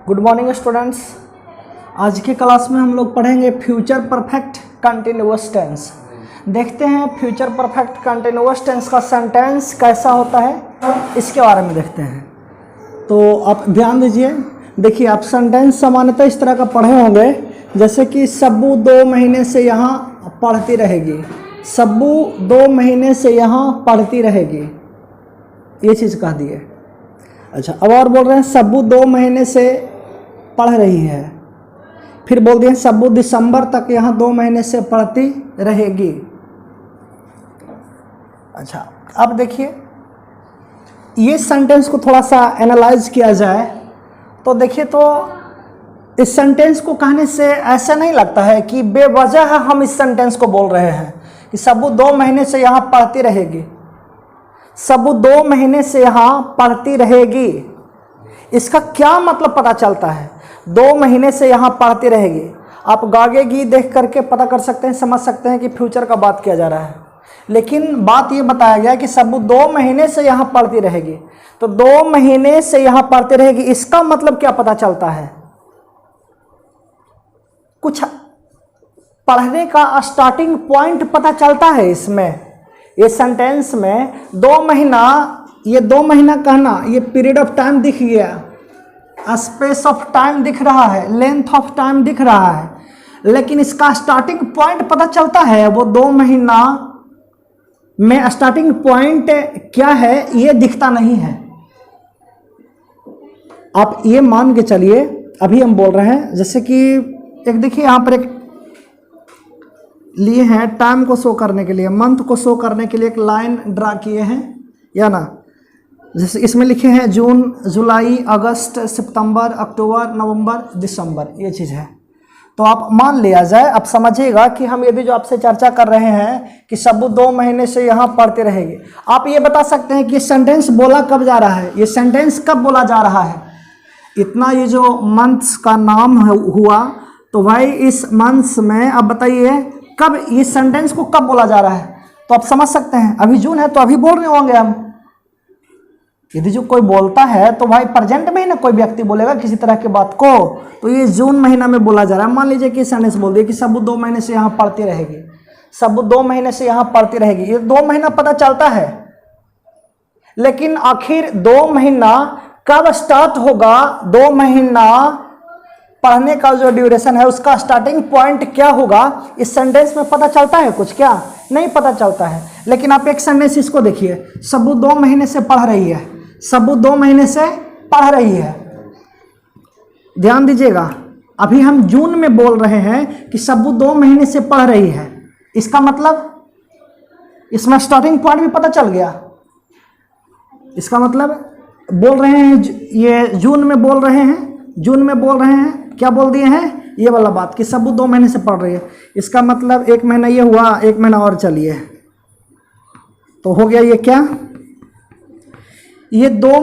Good morning students. आज की class में हम लोग पढ़ेंगे फ्यूचर परफेक्ट कंटिन्यूअस टेंस। देखते हैं फ्यूचर परफेक्ट कंटिन्यूअस टेंस का सेंटेंस कैसा होता है, इसके बारे में देखते हैं। तो आप ध्यान दीजिए, देखिए आप सेंटेंस सामान्यतः इस तरह का पढ़े होंगे, जैसे कि सब्बू 2 महीने से यहाँ पढ़ती रहेगी। सब्बू 2 महीने से यहाँ पढ़ती रहेगी, ये चीज़ कह दी है। अच्छा, अब और बोल रहे हैं सब्बू 2 महीने से पढ़ रही है। फिर बोल दिए सब्बू दिसंबर तक यहाँ 2 महीने से पढ़ती रहेगी। अच्छा, अब देखिए ये सेंटेंस को थोड़ा सा एनालाइज किया जाए तो देखिए, तो इस सेंटेंस को कहने से ऐसा नहीं लगता है कि बेवजह हम इस सेंटेंस को बोल रहे हैं कि सब्बू 2 महीने से यहाँ पढ़ती रहेगी। सब्बू 2 महीने से यहाँ पढ़ती रहेगी, इसका क्या मतलब पता चलता है? 2 महीने से यहाँ पढ़ती रहेगी। आप गागेगी देख करके पता कर सकते हैं, समझ सकते हैं कि फ्यूचर का बात किया जा रहा है, लेकिन बात ये बताया गया कि सब्बू 2 महीने से यहाँ पढ़ती रहेगी। तो 2 महीने से यहाँ पढ़ती रहेगी, इसका मतलब क्या पता चलता है? कुछ पढ़ने का स्टार्टिंग पॉइंट पता चलता है इसमें। ये सेंटेंस में 2 महीना, ये 2 महीना कहना, ये पीरियड ऑफ टाइम दिख गया, स्पेस ऑफ टाइम दिख रहा है, लेंथ ऑफ टाइम दिख रहा है, लेकिन इसका स्टार्टिंग पॉइंट पता चलता है। वो 2 महीना में स्टार्टिंग पॉइंट क्या है ये दिखता नहीं है। आप ये मान के चलिए, अभी हम बोल रहे हैं, जैसे कि एक देखिए यहाँ पर एक लिए हैं टाइम को शो करने के लिए, मंथ को शो करने के लिए एक लाइन ड्रा किए हैं, या ना, जैसे इसमें लिखे हैं जून, जुलाई, अगस्त, सितंबर, अक्टूबर, नवंबर, दिसंबर, ये चीज़ है। तो आप मान लिया जाए, आप समझिएगा कि हम यदि जो आपसे चर्चा कर रहे हैं कि सब्बू 2 महीने से यहाँ पढ़ते रहेगी, आप ये बता सकते हैं कि सेंटेंस बोला कब जा रहा है, ये सेंटेंस कब बोला जा रहा है। इतना ये जो मंथ्स का नाम हुआ, तो भाई इस मंथ्स में आप बताइए कब ये सेंटेंस को कब बोला जा रहा है। तो आप समझ सकते हैं, अभी जून है तो अभी बोल रहे होंगे हम। यदि जो कोई बोलता है तो भाई प्रेजेंट में ही ना कोई व्यक्ति बोलेगा किसी तरह की बात को, तो ये जून महीना में बोला जा रहा है। मान लीजिए कि सेंटेंस बोल दिए कि सब्बू 2 महीने से यहाँ पढ़ती रहेगी। सब्बू 2 महीने से यहाँ पढ़ती रहेगी, ये 2 महीना पता चलता है, लेकिन आखिर 2 महीना कब स्टार्ट होगा, 2 महीना पढ़ने का जो ड्यूरेशन है उसका स्टार्टिंग पॉइंट क्या होगा, इस सेंटेंस में पता चलता है कुछ? क्या नहीं पता चलता है। लेकिन आप एक सेंटेंस इसको देखिए, सब्बू 2 महीने से पढ़ रही है, सब्बू 2 महीने से पढ़ रही है। ध्यान दीजिएगा, अभी हम जून में बोल रहे हैं कि सब्बू 2 महीने से पढ़ रही है, इसका मतलब इसमें स्टार्टिंग पॉइंट भी पता चल गया। इसका मतलब बोल रहे हैं, ये जून में बोल रहे हैं, जून में बोल रहे हैं, क्या बोल दिए हैं ये वाला बात कि सब्बू 2 महीने से पढ़ रही है। इसका मतलब 1 महीना ये हुआ, 1 महीना और चलिए, तो हो गया ये क्या, ये 2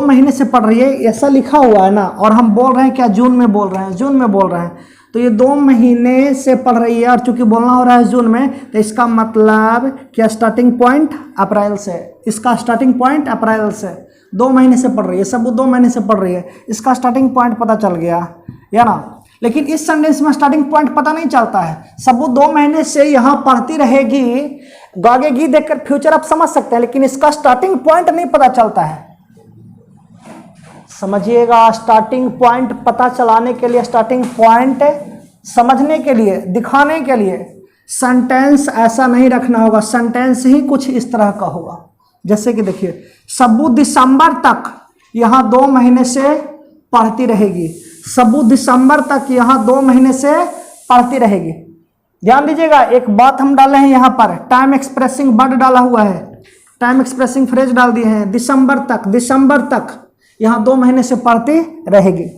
महीने से पढ़ रही है, ऐसा लिखा हुआ है ना, और हम बोल रहे हैं क्या, जून में बोल रहे हैं, जून में बोल रहे हैं। तो ये 2 महीने से पढ़ रही है, और चूंकि बोलना हो रहा है जून में, तो इसका मतलब क्या, स्टार्टिंग पॉइंट अप्रैल से, इसका स्टार्टिंग पॉइंट अप्रैल से 2 महीने से पढ़ रही है, सब्बू 2 महीने से पढ़ रही है, इसका स्टार्टिंग पॉइंट पता चल गया, या ना। लेकिन इस सेंटेंस में स्टार्टिंग पॉइंट पता नहीं चलता है। सब्बू 2 महीने से यहाँ पढ़ती रहेगी, गागेगी देखकर फ्यूचर आप समझ सकते हैं, लेकिन इसका स्टार्टिंग पॉइंट नहीं पता चलता है। समझिएगा, स्टार्टिंग पॉइंट पता चलाने के लिए, स्टार्टिंग पॉइंट समझने के लिए, दिखाने के लिए सेंटेंस ऐसा नहीं रखना होगा, सेंटेंस ही कुछ इस तरह का होगा। जैसे कि देखिए, सब्बू दिसंबर तक यहाँ 2 महीने से पढ़ती रहेगी, सब्बू दिसंबर तक यहाँ 2 महीने से पढ़ती रहेगी। ध्यान दीजिएगा, एक बात हम डाले हैं यहाँ पर, टाइम एक्सप्रेसिंग वर्ड डाला हुआ है, टाइम एक्सप्रेसिंग फ्रेज डाल दिए हैं, दिसंबर तक, दिसंबर तक यहाँ 2 महीने से पढ़ती रहेगी।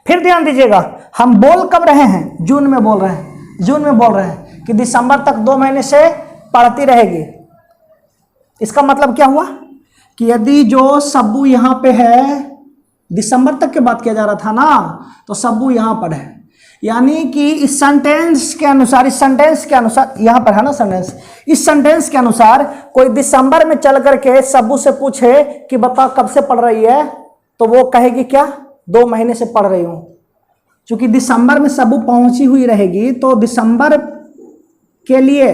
फिर ध्यान दीजिएगा, हम बोल कब रहे हैं, जून में बोल रहे हैं, जून में बोल रहे हैं कि दिसंबर तक 2 महीने से पढ़ती रहेगी। इसका मतलब क्या हुआ कि यदि जो सब्बू यहाँ पे है, दिसंबर तक की बात किया जा रहा था ना, तो सब्बू यहाँ पर है, यानी कि इस सेंटेंस के अनुसार, इस सेंटेंस के अनुसार, यहाँ पर है ना सेंटेंस, इस सेंटेंस के अनुसार कोई दिसंबर में चल करके सब्बू से पूछे कि बता कब से पढ़ रही है, तो वो कहेगी क्या, 2 महीने से पढ़ रही हूँ। क्योंकि दिसंबर में सबू पहुंची हुई रहेगी तो दिसंबर के लिए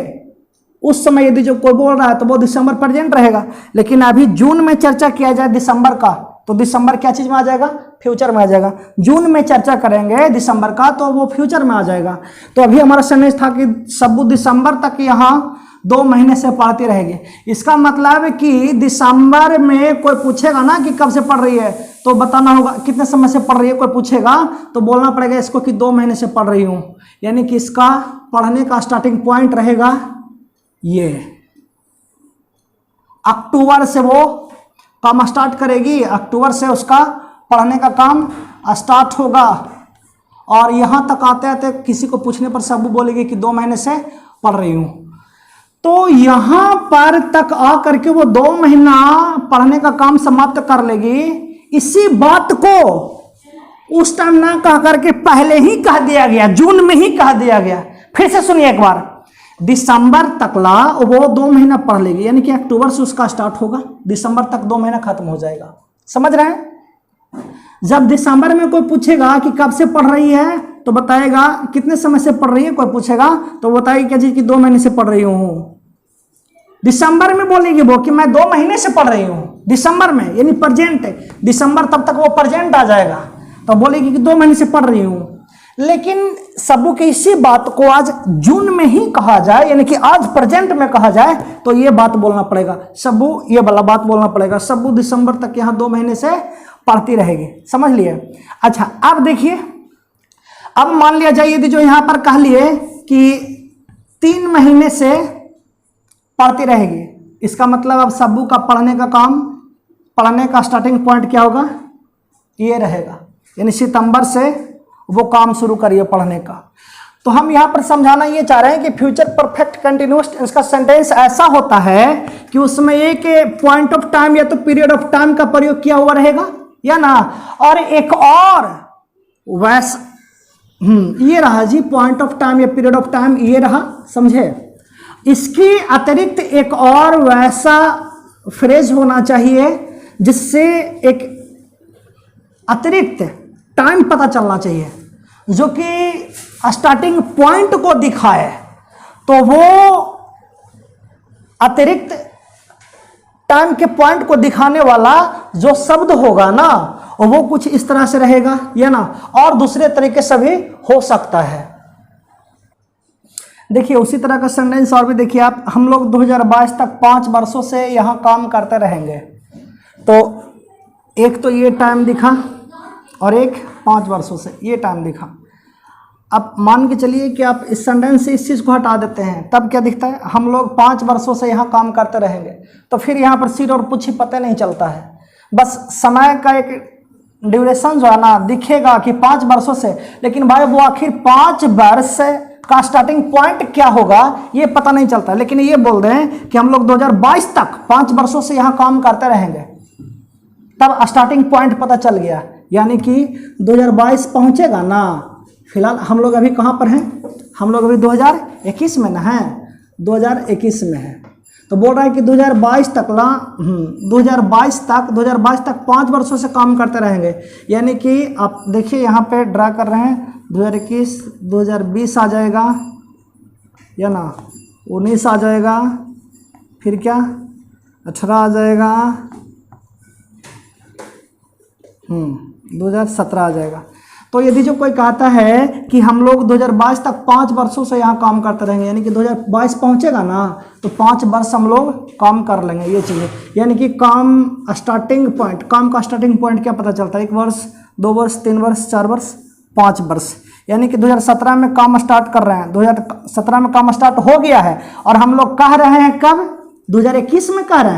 उस समय यदि जो कोई बोल रहा है तो वो दिसंबर प्रेजेंट रहेगा। लेकिन अभी जून में चर्चा किया जाए दिसंबर का तो दिसंबर क्या चीज में आ जाएगा, फ्यूचर में आ जाएगा। जून में चर्चा करेंगे दिसंबर का तो वो फ्यूचर में आ जाएगा। तो अभी हमारा सेंटेंस था कि सबू दिसंबर तक यहाँ 2 महीने से पढ़ती रहेगी। इसका मतलब है कि दिसंबर में कोई पूछेगा ना कि कब से पढ़ रही है तो बताना होगा कितने समय से पढ़ रही है। कोई पूछेगा तो बोलना पड़ेगा इसको कि 2 महीने से पढ़ रही हूँ। यानी कि इसका पढ़ने का स्टार्टिंग पॉइंट रहेगा ये। अक्टूबर से वो काम स्टार्ट करेगी, अक्टूबर से उसका पढ़ने का काम स्टार्ट होगा और यहाँ तक आते आते किसी को पूछने पर सबू बोलेगी कि 2 महीने से पढ़ रही हूँ। तो यहाँ पर तक आ करके वो 2 महीना पढ़ने का काम समाप्त कर लेगी। इसी बात को उस टाइम ना कह करके पहले ही कह दिया गया, जून में ही कह दिया गया। फिर से सुनिए एक बार, दिसंबर तकला वो 2 महीना पढ़ लेगी, यानी कि अक्टूबर से उसका स्टार्ट होगा, दिसंबर तक 2 महीना खत्म हो जाएगा। समझ रहे हैं? जब दिसंबर में कोई पूछेगा कि कब से पढ़ रही है तो बताएगा कितने समय से पढ़ रही है। कोई पूछेगा तो बताएगी क्या जी कि 2 महीने से पढ़ रही हूँ। दिसंबर में बोलेगी वो कि मैं 2 महीने से पढ़ रही हूँ, दिसंबर में, यानी प्रेजेंट है। दिसंबर तब तक वो प्रेजेंट आ जाएगा तो बोलेगी कि 2 महीने से पढ़ रही हूँ। लेकिन सबू की इसी बात को आज जून में ही कहा जाए, यानी कि आज प्रेजेंट में कहा जाए तो ये बात बोलना पड़ेगा, सबू ये वाला बात बोलना पड़ेगा। सबू दिसंबर तक यहाँ 2 महीने से पढ़ती रहेगी। समझ लिए? अच्छा, अब देखिए, अब मान लिया जाए यदि जो यहाँ पर कह लिए कि 3 महीने से पढ़ती रहेगी, इसका मतलब अब सबू का पढ़ने का काम, पढ़ने का स्टार्टिंग पॉइंट क्या होगा, ये रहेगा। यानी सितंबर से वो काम शुरू करिए पढ़ने का। तो हम यहाँ पर समझाना ये चाह रहे हैं कि फ्यूचर परफेक्ट कंटिन्यूअस टेंस का सेंटेंस ऐसा होता है कि उसमें एक पॉइंट ऑफ टाइम या तो पीरियड ऑफ टाइम का प्रयोग किया हुआ रहेगा या ना, और एक और वैसा ये रहा जी, पॉइंट ऑफ टाइम या पीरियड ऑफ टाइम ये रहा, समझे? इसकी अतिरिक्त एक और वैसा फ्रेज होना चाहिए जिससे एक अतिरिक्त टाइम पता चलना चाहिए जो कि स्टार्टिंग पॉइंट को दिखाए। तो वो अतिरिक्त टाइम के पॉइंट को दिखाने वाला जो शब्द होगा ना वो कुछ इस तरह से रहेगा या ना, और दूसरे तरीके से भी हो सकता है। देखिए उसी तरह का सेंटेंस और भी देखिए आप, हम लोग 2022 तक 5 वर्षों से यहाँ काम करते रहेंगे। तो एक तो ये टाइम दिखा और एक 5 वर्षों से ये टाइम दिखा। अब मान के चलिए कि आप इस सेंटेंस से इस चीज़ को हटा देते हैं, तब क्या दिखता है, हम लोग 5 वर्षों से यहाँ काम करते रहेंगे। तो फिर यहाँ पर सिर और पूछी पता नहीं चलता है, बस समय का एक ड्यूरेशन जो है ना दिखेगा कि 5 वर्षों से, लेकिन भाई वो आखिर 5 वर्ष का स्टार्टिंग पॉइंट क्या होगा ये पता नहीं चलता। लेकिन ये बोल रहे हैं कि हम लोग 2022 तक 5 वर्षों से यहाँ काम करते रहेंगे, तब स्टार्टिंग पॉइंट पता चल गया। यानी कि 2022 पहुँचेगा ना, फिलहाल हम लोग अभी कहाँ पर हैं, हम लोग अभी 2021 में ना हैं, 2021 में है। तो बोल रहा है कि 2022 तक 2022 तक 5 वर्षों से काम करते रहेंगे। यानी कि आप देखिए यहाँ पे ड्रा कर रहे हैं, 2021 2020 आ जाएगा या ना, 19 आ जाएगा, फिर क्या 18 आ जाएगा, 2017 आ जाएगा। तो यदि जो कोई कहता है कि हम लोग 2022 तक 5 वर्षों से यहाँ काम करते रहेंगे, यानी कि 2022 पहुँचेगा ना तो 5 वर्ष हम लोग काम कर लेंगे, ये चीज़ें। यानी कि काम का स्टार्टिंग पॉइंट क्या पता चलता है, 1 वर्ष, 2 वर्ष, 3 वर्ष, 4 वर्ष, 5 वर्ष। यानी कि 2017 में काम स्टार्ट कर रहे हैं, 2017 में काम स्टार्ट हो गया है और हम लोग कह रहे हैं कब, 2021 में कह रहे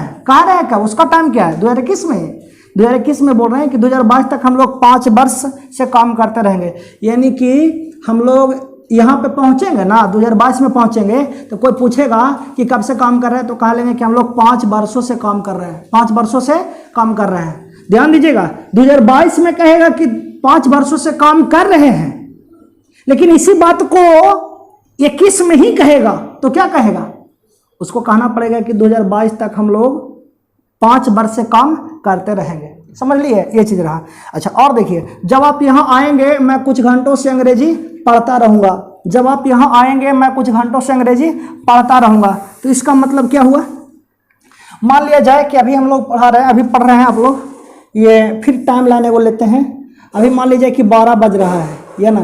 हैं कब, उसका टाइम क्या है, 2021 में। 2021 में बोल रहे हैं कि 2022 तक हम लोग 5 वर्ष से काम करते रहेंगे। यानी कि हम लोग यहाँ पे पहुँचेंगे ना, 2022 में पहुँचेंगे तो कोई पूछेगा कि कब से काम कर रहे हैं तो कह लेंगे कि हम लोग 5 वर्षों से काम कर रहे हैं, 5 वर्षों से काम कर रहे हैं। ध्यान दीजिएगा, 2022 में कहेगा कि 5 वर्षों से काम कर रहे हैं, लेकिन इसी बात को 21 में ही कहेगा तो क्या कहेगा, उसको कहना पड़ेगा कि 2022 तक हम लोग 5 वर्ष से काम करते रहेंगे। समझ लिए, ये चीज़ रहा। अच्छा और देखिए, जब आप यहाँ आएंगे मैं कुछ घंटों से अंग्रेजी पढ़ता रहूँगा, जब आप यहाँ आएंगे मैं कुछ घंटों से अंग्रेजी पढ़ता रहूँगा, तो इसका मतलब क्या हुआ? मान लिया जाए कि अभी हम लोग पढ़ा रहे हैं, अभी पढ़ रहे हैं आप लोग, ये फिर टाइम लाने को लेते हैं। अभी मान लीजिए कि 12 बज रहा है, या ना,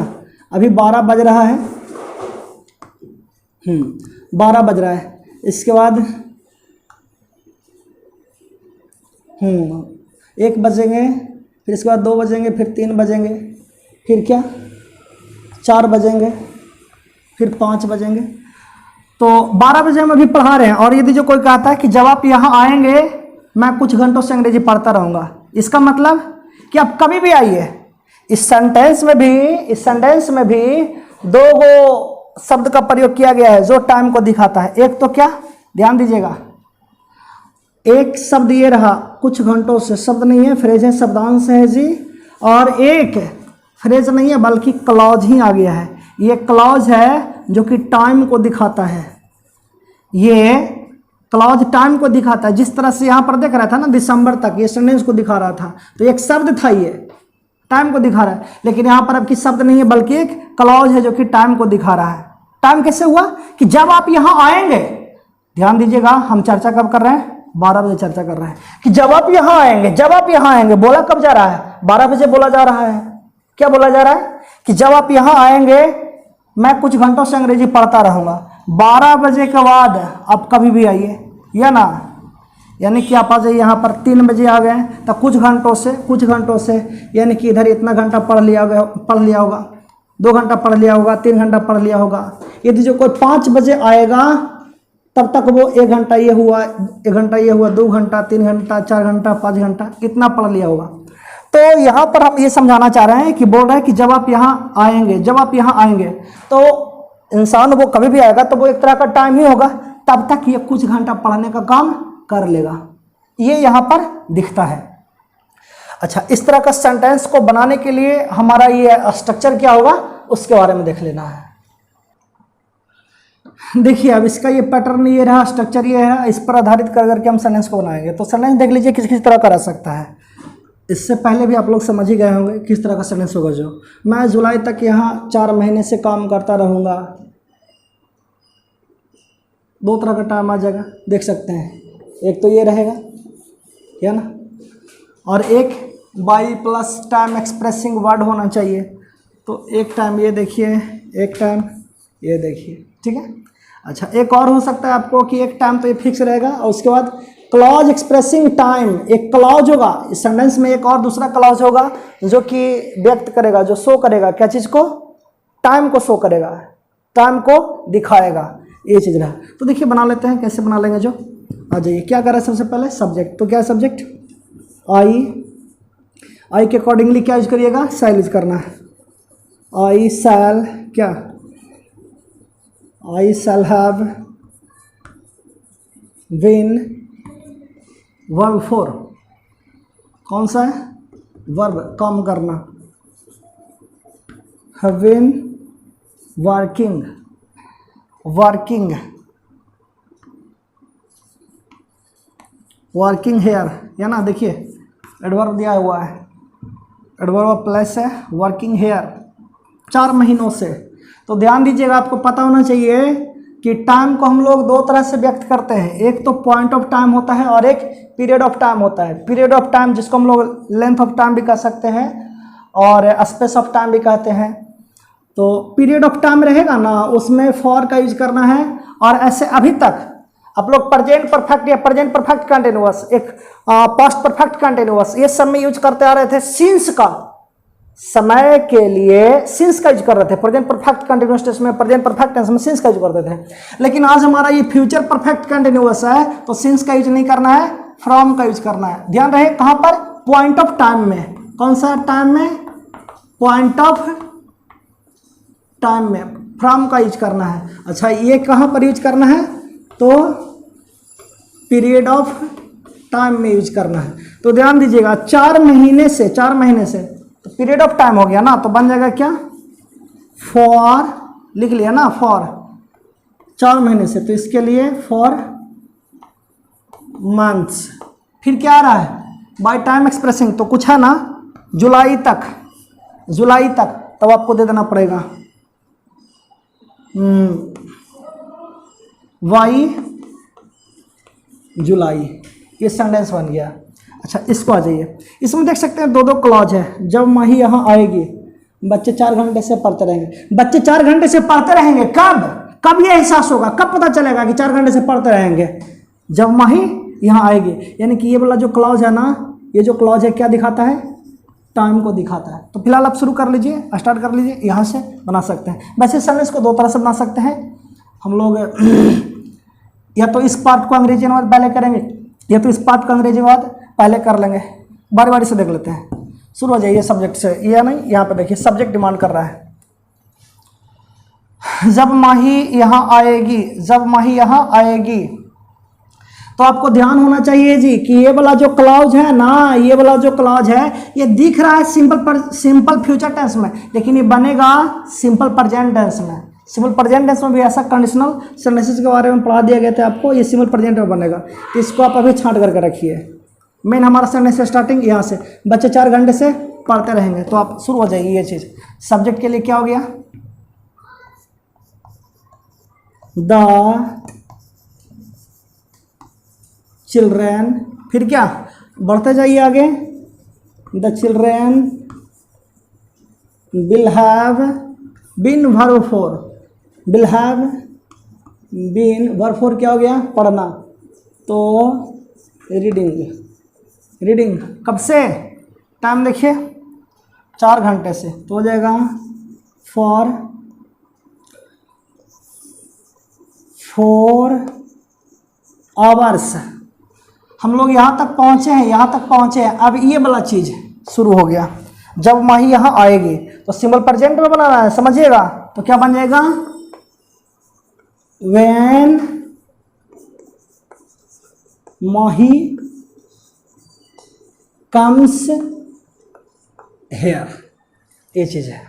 अभी 12 बज रहा है, 12 बज रहा है। इसके बाद 1 बजेंगे, फिर इसके बाद 2 बजेंगे, फिर 3 बजेंगे, फिर क्या 4 बजेंगे, फिर 5 बजेंगे। तो 12 बजे हम अभी पढ़ा रहे हैं, और यदि जो कोई कहता है कि जब आप यहाँ आएंगे मैं कुछ घंटों से अंग्रेजी पढ़ता रहूँगा, इसका मतलब कि आप कभी भी आइए। इस सेंटेंस में भी 2 गो शब्द का प्रयोग किया गया है जो टाइम को दिखाता है। एक तो क्या, ध्यान दीजिएगा, एक शब्द ये रहा कुछ घंटों से, शब्द नहीं है, फ्रेज है, शब्दांश है जी, और एक फ्रेज नहीं है बल्कि क्लॉज ही आ गया है। ये क्लॉज है जो कि टाइम को दिखाता है, ये क्लॉज टाइम को दिखाता है। जिस तरह से यहाँ पर देख रहा था ना दिसंबर तक, ये सेंटेंस को दिखा रहा था, तो एक शब्द था, ये टाइम को दिखा रहा है। लेकिन यहाँ पर अब की शब्द नहीं है बल्कि एक क्लॉज है जो कि टाइम को दिखा रहा है। टाइम कैसे हुआ कि जब आप यहाँ आएंगे, ध्यान दीजिएगा, हम चर्चा कब कर रहे हैं, 12 बजे चर्चा कर रहे हैं, कि जब आप यहाँ आएंगे, जब आप यहाँ आएंगे, बोला कब जा रहा है, 12 बजे बोला जा रहा है। क्या बोला जा रहा है कि जब आप यहाँ आएंगे मैं कुछ घंटों से अंग्रेजी पढ़ता रहूँगा। 12 बजे के बाद आप कभी भी आइए, या ना, यानी कि आप आ जाइए यहाँ पर 3 बजे आ गए तो कुछ घंटों से यानी कि इधर इतना घंटा पढ़ लिया होगा, 2 घंटा पढ़ लिया होगा, 3 घंटा पढ़ लिया होगा। यदि जो कोई 5 बजे आएगा तब तक वो 1 घंटा ये हुआ, 1 घंटा ये हुआ, 2 घंटा, 3 घंटा, 4 घंटा, 5 घंटा, इतना पढ़ लिया होगा। तो यहाँ पर हम ये समझाना चाह रहे हैं कि बोल रहा है कि जब आप यहाँ आएंगे, तो इंसान वो कभी भी आएगा तो वो एक तरह का टाइम ही होगा, तब तक ये कुछ घंटा पढ़ने का काम कर लेगा, ये यहाँ पर दिखता है। अच्छा, इस तरह का सेंटेंस को बनाने के लिए हमारा ये स्ट्रक्चर क्या होगा उसके बारे में देख लेना है। देखिए अब इसका ये पैटर्न ये रहा, स्ट्रक्चर ये है, इस पर आधारित कर करके हम सेंटेंस को बनाएंगे। तो सेंटेंस देख लीजिए किस किस तरह का रह सकता है। इससे पहले भी आप लोग समझ ही गए होंगे किस तरह का सेंटेंस होगा। जो मैं जुलाई तक यहाँ 4 महीने से काम करता रहूँगा, 2 तरह का टाइम आ जाएगा, देख सकते हैं। एक तो ये रहेगा, है ना, और एक by plus time expressing word होना चाहिए। तो एक टाइम ये देखिए, एक टाइम ये देखिए, ठीक है। अच्छा, एक और हो सकता है आपको कि एक टाइम तो ये फिक्स रहेगा, और उसके बाद क्लॉज एक्सप्रेसिंग टाइम, एक क्लॉज होगा इस सेंटेंस में, एक और दूसरा क्लॉज होगा जो कि व्यक्त करेगा, जो शो करेगा क्या चीज़ को, टाइम को शो करेगा, टाइम को दिखाएगा, ये चीज़ रहा। तो देखिए बना लेते हैं, कैसे बना लेंगे। जो आ जाइए, क्या कर रहा है सबसे पहले, सब्जेक्ट। तो क्या है सब्जेक्ट, आई के अकॉर्डिंगली क्या यूज करिएगा, शैल यूज करना है। आई शैल क्या, I shall have been, verb 4 कौन सा है, वर्ब काम करना, have been working, working here, या ना, देखिए एडवर्ब दिया हुआ है, एडवर्ब प्लस है वर्किंग हेयर, 4 महीनों से। तो ध्यान दीजिएगा, आपको पता होना चाहिए कि टाइम को हम लोग 2 तरह से व्यक्त करते हैं, एक तो पॉइंट ऑफ टाइम होता है और एक पीरियड ऑफ टाइम होता है। पीरियड ऑफ टाइम जिसको हम लोग लेंथ ऑफ टाइम भी कह सकते हैं और स्पेस ऑफ टाइम भी कहते हैं। तो पीरियड ऑफ टाइम रहेगा ना, उसमें फॉर का यूज करना है, और ऐसे अभी तक आप लोग प्रेजेंट परफेक्ट या प्रेजेंट परफेक्ट कंटिन्यूअस, एक पास्ट परफेक्ट कंटिन्यूअस, ये सब में यूज करते आ रहे थे। सिंस का समय के लिए सिंस का यूज कर रहे थे, प्रेजेंट परफेक्ट कंटिन्यूअस टेंस में, प्रेजेंट परफेक्ट टेंस में सिंस का यूज करते थे। लेकिन आज हमारा ये फ्यूचर परफेक्ट कंटिन्यूअस है, तो सिंस का यूज नहीं करना है, फ्रॉम का यूज करना है। ध्यान रहे कहाँ पर, पॉइंट ऑफ टाइम में। कौन सा टाइम में, पॉइंट ऑफ टाइम में फ्रॉम का यूज करना है। अच्छा, ये कहाँ पर यूज करना है, तो पीरियड ऑफ टाइम में यूज करना है। तो ध्यान दीजिएगा, 4 महीने से तो पीरियड ऑफ टाइम हो गया ना, तो बन जाएगा क्या, फॉर, लिख लिया ना, फॉर 4 महीने से, तो इसके लिए फॉर मंथ्स। फिर क्या आ रहा है, बाय टाइम एक्सप्रेसिंग, तो कुछ है ना जुलाई तक, तब आपको दे देना पड़ेगा वाई जुलाई, ये सेंटेंस बन गया। अच्छा इसको आ जाइए, इसमें देख सकते हैं दो दो क्लॉज है। जब माही यहाँ आएगी, बच्चे 4 घंटे से पढ़ते रहेंगे। बच्चे 4 घंटे से पढ़ते रहेंगे, कब ये एहसास होगा, कब पता चलेगा कि 4 घंटे से पढ़ते रहेंगे? जब माही यहाँ आएगी। यानी कि ये वाला जो क्लॉज है ना, ये जो क्लॉज है क्या दिखाता है? टाइम को दिखाता है। तो फिलहाल आप शुरू कर लीजिए, स्टार्ट कर लीजिए, यहाँ से बना सकते हैं। वैसे सेंटेंस को 2 तरह से बना सकते हैं हम लोग, या तो इस पार्ट को अंग्रेजी अनुवाद पहले करेंगे, या तो इस पार्ट का अंग्रेजी अनुवाद पहले कर लेंगे। बारी बारी से देख लेते हैं। शुरू हो जाइए सब्जेक्ट से, ये नहीं, यहाँ पे देखिए सब्जेक्ट डिमांड कर रहा है। जब माही यहाँ आएगी, जब माही यहाँ आएगी, तो आपको ध्यान होना चाहिए जी कि ये वाला जो क्लॉज है ना, ये वाला जो क्लॉज है, ये दिख रहा है सिंपल फ्यूचर टेंस में, लेकिन ये बनेगा सिंपल प्रेजेंट टेंस में। सिंपल प्रेजेंट टेंस में भी ऐसा कंडीशनल सेंटेंसेस के बारे में पढ़ा दिया गया था आपको, ये सिंपल प्रेजेंट में बनेगा। तो इसको आप अभी छांट करके रखिए। मेन हमारा सेंटेंस स्टार्टिंग यहाँ से, बच्चे 4 घंटे से पढ़ते रहेंगे, तो आप शुरू हो जाएगी ये चीज़। सब्जेक्ट के लिए क्या हो गया? द चिल्ड्रेन, फिर क्या बढ़ते जाइए आगे, the children will have been, verb four, will have been, verb four क्या हो गया? पढ़ना। तो रीडिंग कब से? टाइम देखिए 4 घंटे से, तो हो जाएगा फॉर 4 आवर्स। हम लोग यहाँ तक पहुँचे हैं, अब ये वाला चीज़ शुरू हो गया। जब माही यहाँ आएगी, तो सिंपल प्रेजेंट में बनाना है, समझिएगा। तो क्या बन जाएगा? व्हेन माही कम्स हेयर, ये चीज़ है,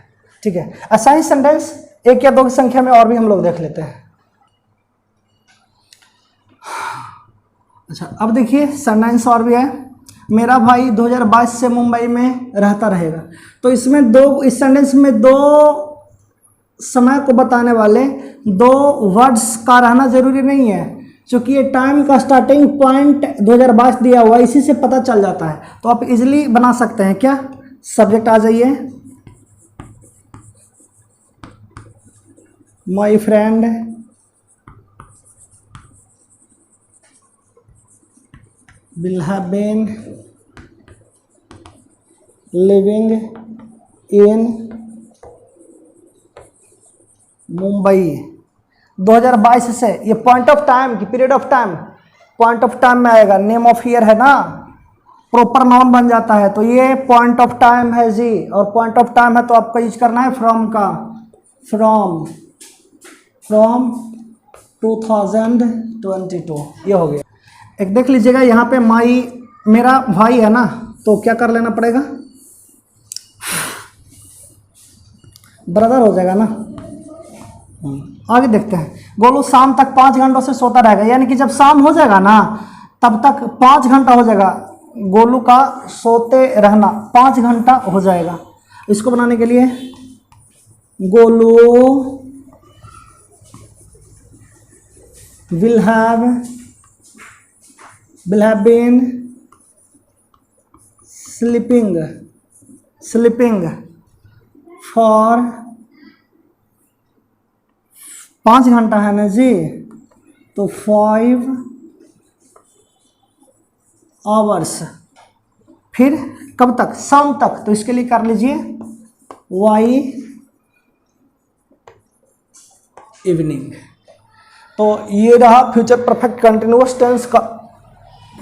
ठीक है। ऐसा ही सेंटेंस 1 या 2 की संख्या में और भी हम लोग देख लेते हैं। अच्छा अब देखिए सेंटेंस और भी है। मेरा भाई 2022 से मुंबई में रहता रहेगा। तो इसमें इस सेंटेंस में 2 समय को बताने वाले 2 वर्ड्स का रहना जरूरी नहीं है, क्योंकि ये टाइम का स्टार्टिंग पॉइंट 2022 दिया हुआ है, इसी से पता चल जाता है। तो आप इजीली बना सकते हैं। क्या? सब्जेक्ट आ जाइए, my friend will have been living in Mumbai 2022 से। ये पॉइंट ऑफ टाइम की period of time, point of time में आएगा। नेम ऑफ ईयर है ना, प्रॉपर नाउन बन जाता है, तो ये पॉइंट ऑफ टाइम है जी। और पॉइंट ऑफ टाइम है तो आपको यूज करना है फ्रॉम का, फ्रॉम 2022, ये हो गया। एक देख लीजिएगा यहाँ पे माई, मेरा भाई है ना, तो क्या कर लेना पड़ेगा? ब्रदर हो जाएगा ना। आगे देखते हैं। गोलू शाम तक 5 घंटों से सोता रहेगा, यानी कि जब शाम हो जाएगा ना तब तक 5 घंटा हो जाएगा गोलू का सोते रहना, 5 घंटा हो जाएगा। इसको बनाने के लिए Golu will have been sleeping for 5 घंटा है ना जी, तो 5 hours। फिर कब तक? शाम तक। तो इसके लिए कर लीजिए वाई इवनिंग। तो ये रहा फ्यूचर परफेक्ट कंटिन्यूअस टेंस का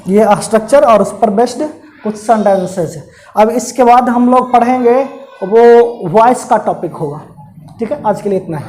ये स्ट्रक्चर और उस पर बेस्ड कुछ सेंटेंसेस। अब इसके बाद हम लोग पढ़ेंगे वो वॉइस का टॉपिक होगा। ठीक है, आज के लिए इतना ही।